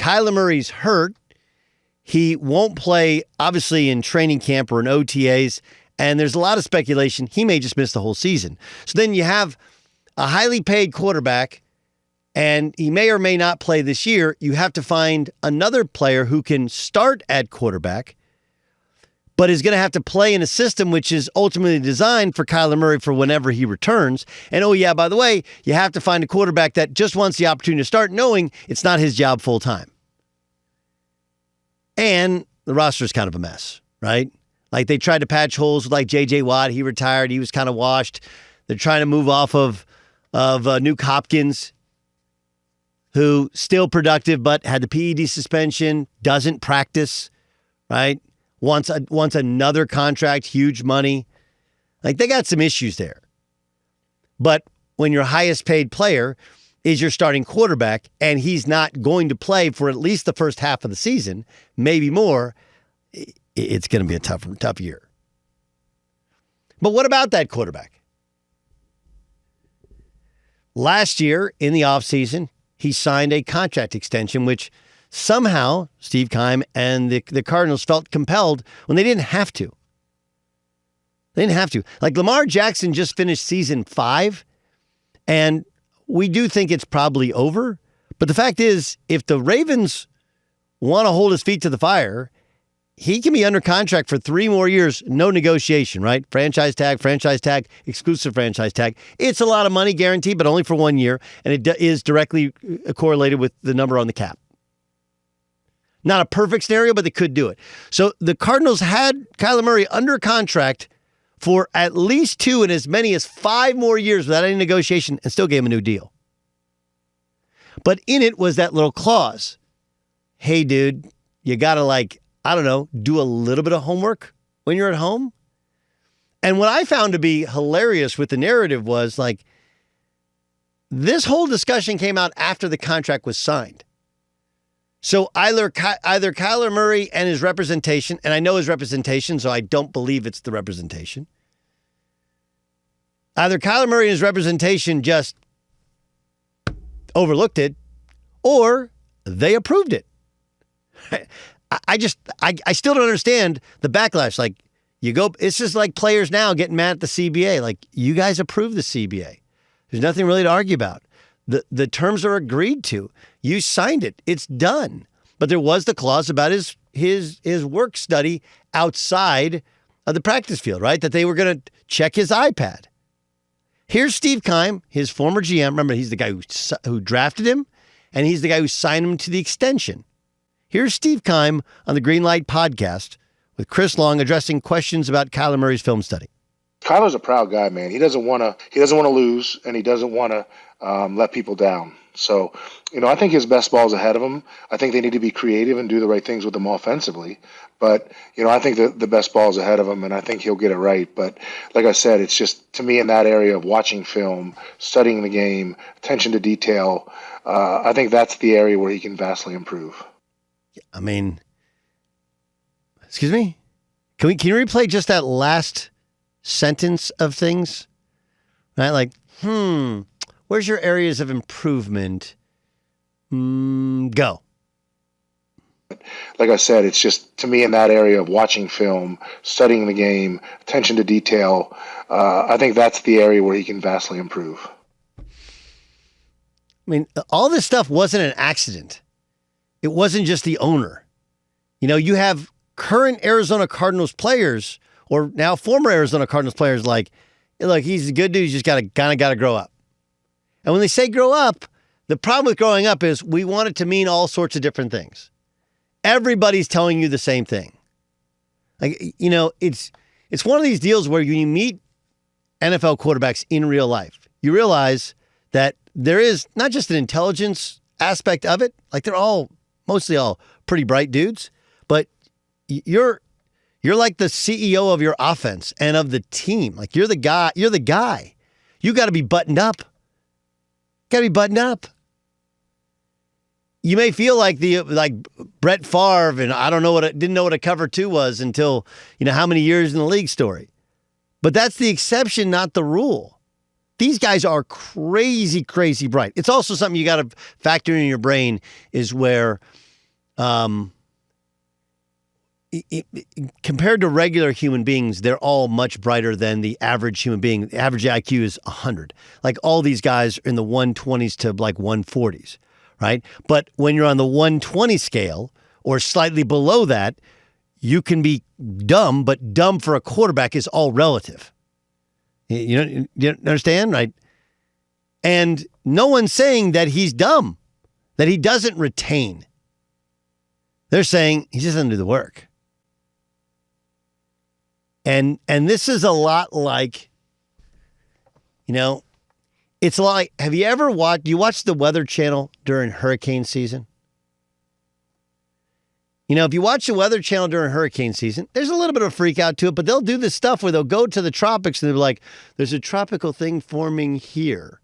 Kyler Murray's hurt. He won't play, obviously, in training camp or in OTAs, and there's a lot of speculation he may just miss the whole season. So then you have a highly paid quarterback, and he may or may not play this year. You have to find another player who can start at quarterback, but is going to have to play in a system which is ultimately designed for Kyler Murray for whenever he returns. And oh yeah, by the way, you have to find a quarterback that just wants the opportunity to start, knowing it's not his job full time. And the roster is kind of a mess, right? Like they tried to patch holes with like J.J. Watt. He retired. He was kind of washed. They're trying to move off of Nuke Hopkins, who still productive but had the PED suspension, doesn't practice, right? Wants another contract, huge money. Like they got some issues there. But when your highest paid player is your starting quarterback and he's not going to play for at least the first half of the season, maybe more, it's going to be a tough year. But what about that quarterback? Last year in the offseason, he signed a contract extension, which somehow Steve Keim and the Cardinals felt compelled when they didn't have to. They didn't have to. Like Lamar Jackson just finished season 5, and we do think it's probably over. But the fact is, if the Ravens want to hold his feet to the fire, he can be under contract for 3 more years, no negotiation, right? Franchise tag, exclusive franchise tag. It's a lot of money guaranteed, but only for 1 year, and it is directly correlated with the number on the cap. Not a perfect scenario, but they could do it. So the Cardinals had Kyler Murray under contract for at least 2 and as many as 5 more years without any negotiation, and still gave him a new deal. But in it was that little clause. Hey, dude, you got to do a little bit of homework when you're at home. And what I found to be hilarious with the narrative was like, this whole discussion came out after the contract was signed. So either Kyler Murray and his representation, and I know his representation, so I don't believe it's the representation. Either Kyler Murray and his representation just overlooked it, or they approved it. I still don't understand the backlash. Like, it's just like players now getting mad at the CBA. Like, you guys approved the CBA. There's nothing really to argue about. The terms are agreed to. You signed it. It's done. But there was the clause about his work study outside of the practice field, right? That they were going to check his iPad. Here's Steve Keim, his former GM. Remember, he's the guy who drafted him, and he's the guy who signed him to the extension. Here's Steve Keim on the Green Light podcast with Chris Long addressing questions about Kyler Murray's film study. Kyler's a proud guy, man. He doesn't want to lose, and he doesn't want to let people down. So, I think his best ball is ahead of him. I think they need to be creative and do the right things with him offensively. But, I think the best ball is ahead of him, and I think he'll get it right. But like I said, it's just, to me, in that area of watching film, studying the game, attention to detail, I think that's the area where he can vastly improve. I mean, excuse me? Can you replay just that last sentence of things? Right? Like, where's your areas of improvement? Go. Like I said, it's just, to me, in that area of watching film, studying the game, attention to detail, I think that's the area where he can vastly improve. I mean, all this stuff wasn't an accident. It wasn't just the owner. You have current Arizona Cardinals players, or now former Arizona Cardinals players, like, look, he's a good dude. He's just got to grow up. And when they say grow up, the problem with growing up is we want it to mean all sorts of different things. Everybody's telling you the same thing. Like, it's one of these deals where you meet NFL quarterbacks in real life. You realize that there is not just an intelligence aspect of it. Like, they're mostly all pretty bright dudes, but you're like the CEO of your offense and of the team. Like, you're the guy. You got to be buttoned up. You may feel like Brett Favre, and I didn't know what a cover 2 was until, how many years in the league story. But that's the exception, not the rule. These guys are crazy, crazy bright. It's also something you got to factor in your brain is where Compared to regular human beings, they're all much brighter than the average human being. The average IQ is 100. Like all these guys are in the 120s to like 140s, right? But when you're on the 120 scale or slightly below that, you can be dumb, but dumb for a quarterback is all relative. You understand, right? And no one's saying that he's dumb, that he doesn't retain. They're saying he just doesn't do the work. And this is a lot like, it's a lot like, have you ever watched the Weather Channel during hurricane season? If you watch the Weather Channel during hurricane season, there's a little bit of a freak out to it, but they'll do this stuff where they'll go to the tropics and they'll be like, there's a tropical thing forming here.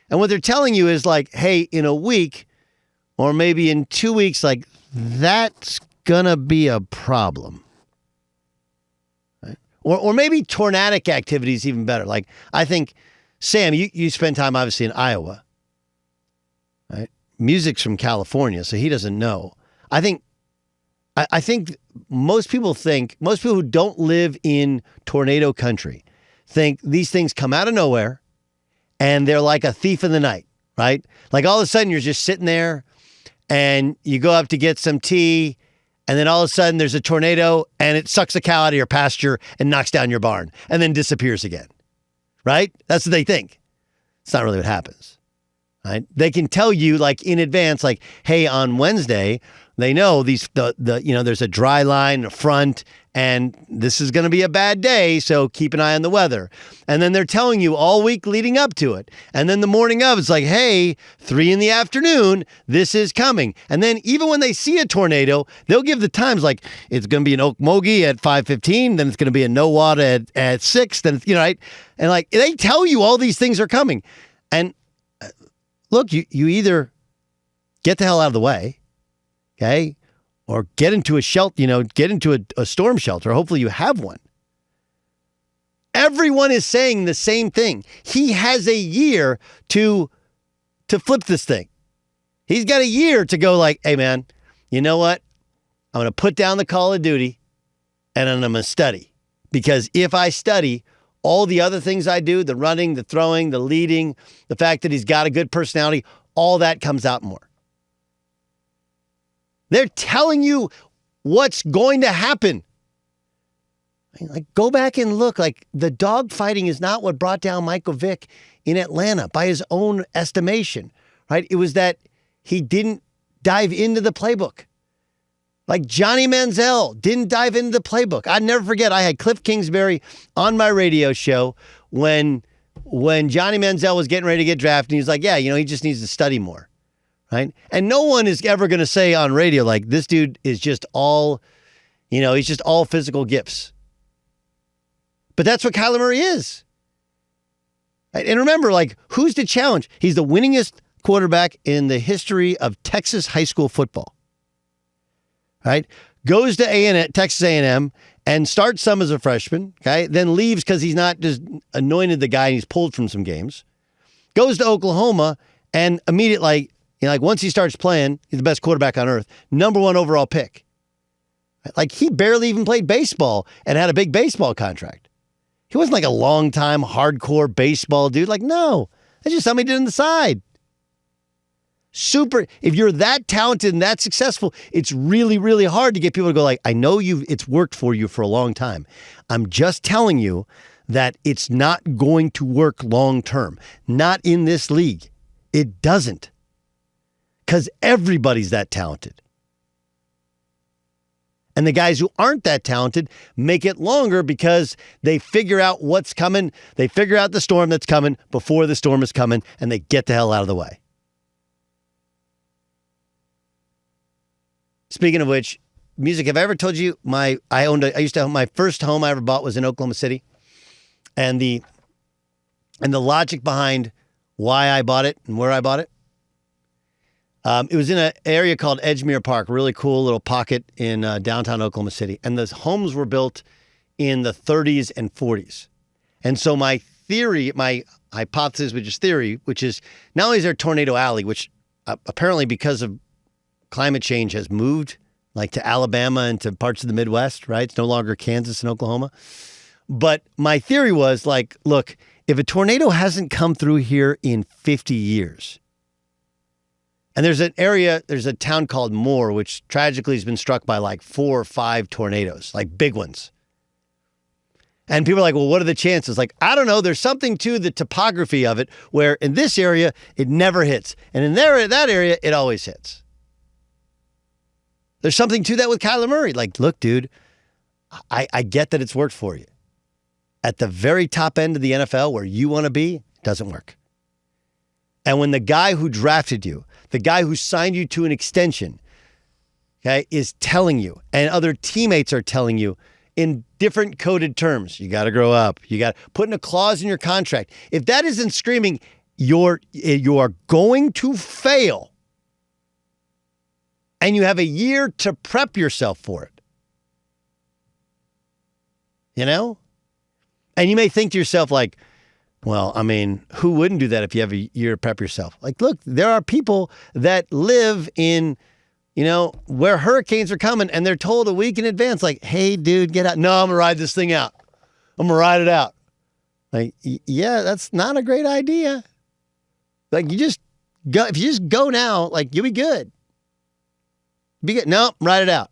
And what they're telling you is like, hey, in a week or maybe in 2 weeks, like that's going to be a problem. Right? Or maybe tornadic activity is even better. Like I think, Sam, you spend time obviously in Iowa, right? Music's from California, so he doesn't know. I think most people who don't live in tornado country think these things come out of nowhere and they're like a thief in the night, right? Like all of a sudden you're just sitting there and you go up to get some tea and then all of a sudden there's a tornado and it sucks a cow out of your pasture and knocks down your barn and then disappears again, right? That's what they think. It's not really what happens, right? They can tell you like in advance, like, hey, on Wednesday, they know there's a dry line, a front, and this is going to be a bad day, so keep an eye on the weather. And then they're telling you all week leading up to it. And then the morning of, it's like, hey, 3 p.m, this is coming. And then even when they see a tornado, they'll give the times like it's going to be in Okmulgee at 5:15, then it's going to be in Nowata at 6, then right? And like they tell you all these things are coming. And look, you either get the hell out of the way, okay? Or get into a shelter, get into a storm shelter. Hopefully you have one. Everyone is saying the same thing. He has a year to flip this thing. He's got a year to go like, hey man, you know what? I'm going to put down the Call of Duty and I'm going to study. Because if I study all the other things I do, the running, the throwing, the leading, the fact that he's got a good personality, all that comes out more. They're telling you what's going to happen. Like, go back and look. Like, the dog fighting is not what brought down Michael Vick in Atlanta by his own estimation, right? It was that he didn't dive into the playbook. Like Johnny Manziel didn't dive into the playbook. I'd never forget, I had Cliff Kingsbury on my radio show when Johnny Manziel was getting ready to get drafted. And he was like, yeah, he just needs to study more. Right? And no one is ever going to say on radio, like, this dude is just all, he's just all physical gifts. But that's what Kyler Murray is. Right? And remember, like, who's the challenge? He's the winningest quarterback in the history of Texas high school football. Right? Goes to Texas A&M and starts some as a freshman, okay? Then leaves because he's not just anointed the guy and he's pulled from some games. Goes to Oklahoma and immediately, like once he starts playing, he's the best quarterback on earth. Number 1 overall pick. Like he barely even played baseball and had a big baseball contract. He wasn't like a long-time hardcore baseball dude. Like, no, that's just something he did on the side. Super. If you're that talented and that successful, it's really, really hard to get people to go like, I know it's worked for you for a long time. I'm just telling you that it's not going to work long-term. Not in this league. It doesn't. Because everybody's that talented. And the guys who aren't that talented make it longer because they figure out what's coming. They figure out the storm that's coming before the storm is coming, and they get the hell out of the way. Speaking of which, music, have I ever told you my first home I ever bought was in Oklahoma City? And the logic behind why I bought it and where I bought it? It was in an area called Edgemere Park, really cool little pocket in downtown Oklahoma City. And the homes were built in the 30s and 40s. And so my hypothesis, which is theory, which is not only is there Tornado Alley, which apparently because of climate change has moved like to Alabama and to parts of the Midwest, right? It's no longer Kansas and Oklahoma. But my theory was like, look, if a tornado hasn't come through here in 50 years, and there's a town called Moore, which tragically has been struck by like 4 or 5 tornadoes, like big ones. And people are like, well, what are the chances? Like, I don't know. There's something to the topography of it where in this area, it never hits. And in that area, it always hits. There's something to that with Kyler Murray. Like, look, dude, I get that it's worked for you. At the very top end of the NFL where you want to be, it doesn't work. And when the guy who drafted you, the guy who signed you to an extension, okay, is telling you, and other teammates are telling you in different coded terms, you got to grow up. You got to put in a clause in your contract. If that isn't screaming, you are going to fail, and you have a year to prep yourself for it. You know? And you may think to yourself like, well, I mean, who wouldn't do that if you have a year to prep yourself? Like, look, there are people that live in, where hurricanes are coming and they're told a week in advance, like, hey, dude, get out. No, I'm going to ride this thing out. I'm going to ride it out. Like, yeah, that's not a great idea. Like, you just go, if you just go now, like, you'll be good. Be good. No, ride it out.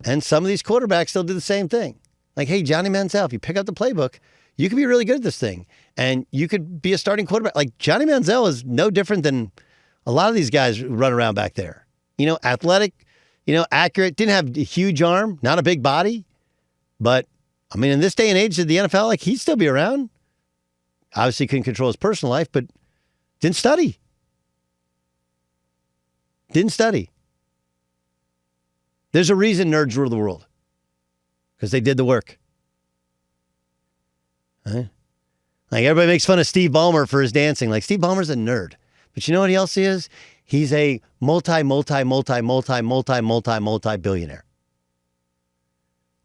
And some of these quarterbacks still do the same thing. Like, hey, Johnny Manziel, if you pick up the playbook, you could be really good at this thing. And you could be a starting quarterback. Like, Johnny Manziel is no different than a lot of these guys who run around back there. Athletic, accurate, didn't have a huge arm, not a big body. But, I mean, in this day and age of the NFL, like, he'd still be around. Obviously couldn't control his personal life, but didn't study. Didn't study. There's a reason nerds rule the world. Because they did the work. Right? Like, everybody makes fun of Steve Ballmer for his dancing. Like, Steve Ballmer's a nerd. But you know what else he is? He's a multi-billionaire.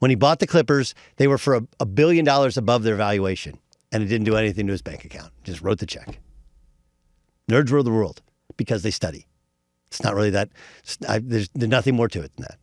When he bought the Clippers, they were for $1 billion above their valuation. And it didn't do anything to his bank account. Just wrote the check. Nerds rule the world because they study. It's not really that. There's nothing more to it than that.